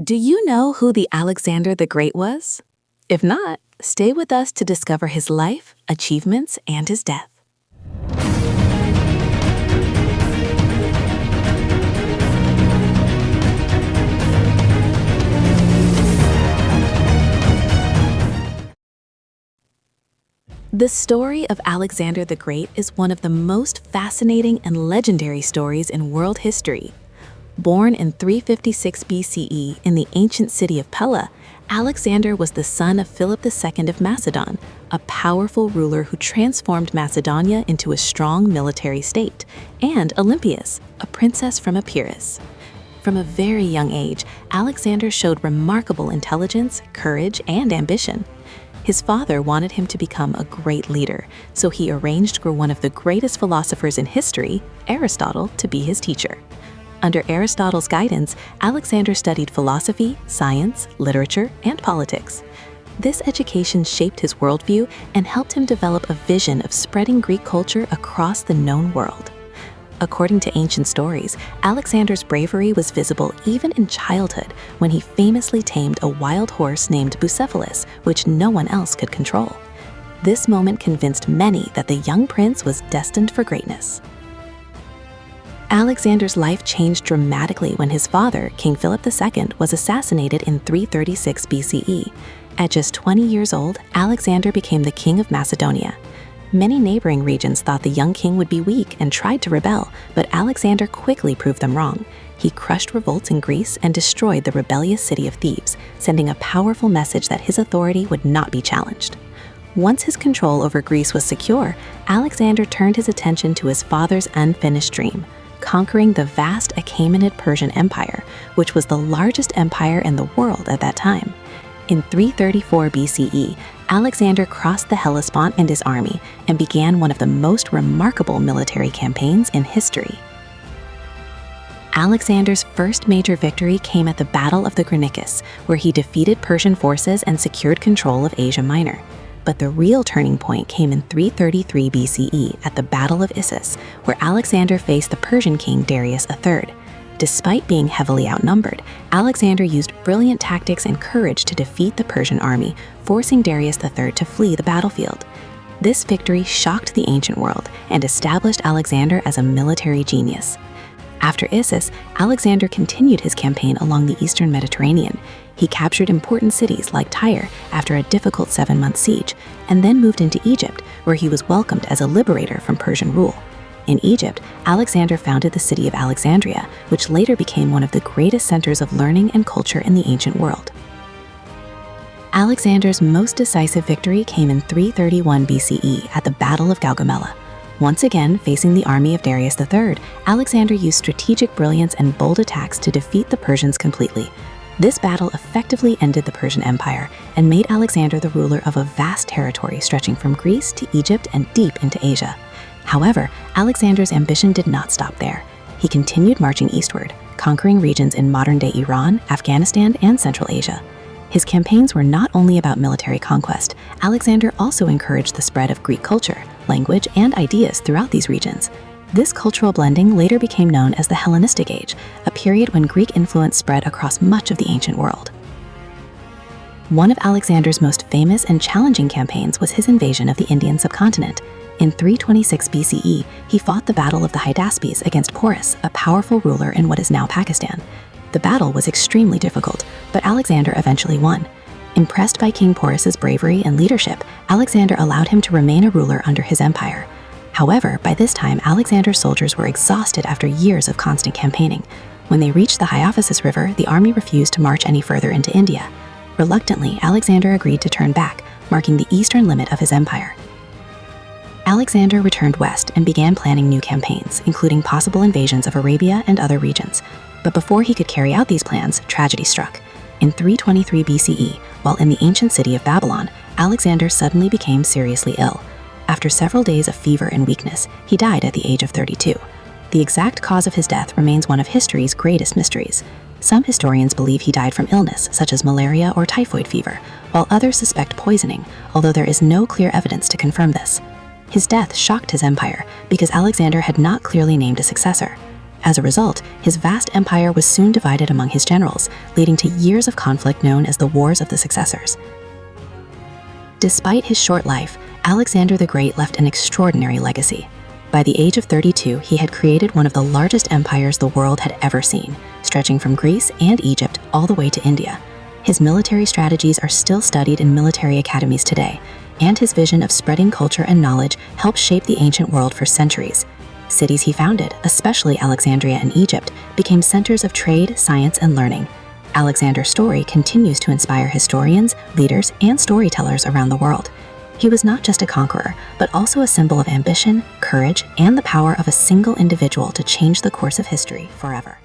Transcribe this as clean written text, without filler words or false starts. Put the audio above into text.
Do you know who the Alexander the Great was? If not, stay with us to discover his life, achievements, and his death. The story of Alexander the Great is one of the most fascinating and legendary stories in world history. Born in 356 BCE in the ancient city of Pella, Alexander was the son of Philip II of Macedon, a powerful ruler who transformed Macedonia into a strong military state, and Olympias, a princess from Epirus. From a very young age, Alexander showed remarkable intelligence, courage, and ambition. His father wanted him to become a great leader, so he arranged for one of the greatest philosophers in history, Aristotle, to be his teacher. Under Aristotle's guidance, Alexander studied philosophy, science, literature, and politics. This education shaped his worldview and helped him develop a vision of spreading Greek culture across the known world. According to ancient stories, Alexander's bravery was visible even in childhood when he famously tamed a wild horse named Bucephalus, which no one else could control. This moment convinced many that the young prince was destined for greatness. Alexander's life changed dramatically when his father, King Philip II, was assassinated in 336 BCE. At just 20 years old, Alexander became the king of Macedonia. Many neighboring regions thought the young king would be weak and tried to rebel, but Alexander quickly proved them wrong. He crushed revolts in Greece and destroyed the rebellious city of Thebes, sending a powerful message that his authority would not be challenged. Once his control over Greece was secure, Alexander turned his attention to his father's unfinished dream, conquering the vast Achaemenid Persian Empire, which was the largest empire in the world at that time. In 334 BCE, Alexander crossed the Hellespont and his army and began one of the most remarkable military campaigns in history. Alexander's first major victory came at the Battle of the Granicus, where he defeated Persian forces and secured control of Asia Minor. But the real turning point came in 333 BCE at the Battle of Issus, where Alexander faced the Persian king Darius III. Despite being heavily outnumbered, Alexander used brilliant tactics and courage to defeat the Persian army, forcing Darius III to flee the battlefield. This victory shocked the ancient world and established Alexander as a military genius. After Issus, Alexander continued his campaign along the eastern Mediterranean. He captured important cities like Tyre after a difficult 7-month siege, and then moved into Egypt, where he was welcomed as a liberator from Persian rule. In Egypt, Alexander founded the city of Alexandria, which later became one of the greatest centers of learning and culture in the ancient world. Alexander's most decisive victory came in 331 BCE at the Battle of Gaugamela. Once again, facing the army of Darius III, Alexander used strategic brilliance and bold attacks to defeat the Persians completely. This battle effectively ended the Persian Empire and made Alexander the ruler of a vast territory stretching from Greece to Egypt and deep into Asia. However, Alexander's ambition did not stop there. He continued marching eastward, conquering regions in modern-day Iran, Afghanistan, and Central Asia. His campaigns were not only about military conquest. Alexander also encouraged the spread of Greek culture, language, and ideas throughout these regions. This cultural blending later became known as the Hellenistic Age, a period when Greek influence spread across much of the ancient world. One of Alexander's most famous and challenging campaigns was his invasion of the Indian subcontinent. In 326 BCE, he fought the Battle of the Hydaspes against Porus, a powerful ruler in what is now Pakistan. The battle was extremely difficult, but Alexander eventually won. Impressed by King Porus's bravery and leadership, Alexander allowed him to remain a ruler under his empire. However, by this time, Alexander's soldiers were exhausted after years of constant campaigning. When they reached the Hydaspes River, the army refused to march any further into India. Reluctantly, Alexander agreed to turn back, marking the eastern limit of his empire. Alexander returned west and began planning new campaigns, including possible invasions of Arabia and other regions. But before he could carry out these plans, tragedy struck. In 323 BCE, while in the ancient city of Babylon, Alexander suddenly became seriously ill. After several days of fever and weakness, he died at the age of 32. The exact cause of his death remains one of history's greatest mysteries. Some historians believe he died from illness, such as malaria or typhoid fever, while others suspect poisoning, although there is no clear evidence to confirm this. His death shocked his empire because Alexander had not clearly named a successor. As a result, his vast empire was soon divided among his generals, leading to years of conflict known as the Wars of the Successors. Despite his short life, Alexander the Great left an extraordinary legacy. By the age of 32, he had created one of the largest empires the world had ever seen, stretching from Greece and Egypt all the way to India. His military strategies are still studied in military academies today, and his vision of spreading culture and knowledge helped shape the ancient world for centuries. Cities he founded, especially Alexandria and Egypt, became centers of trade, science, and learning. Alexander's story continues to inspire historians, leaders, and storytellers around the world. He was not just a conqueror, but also a symbol of ambition, courage, and the power of a single individual to change the course of history forever.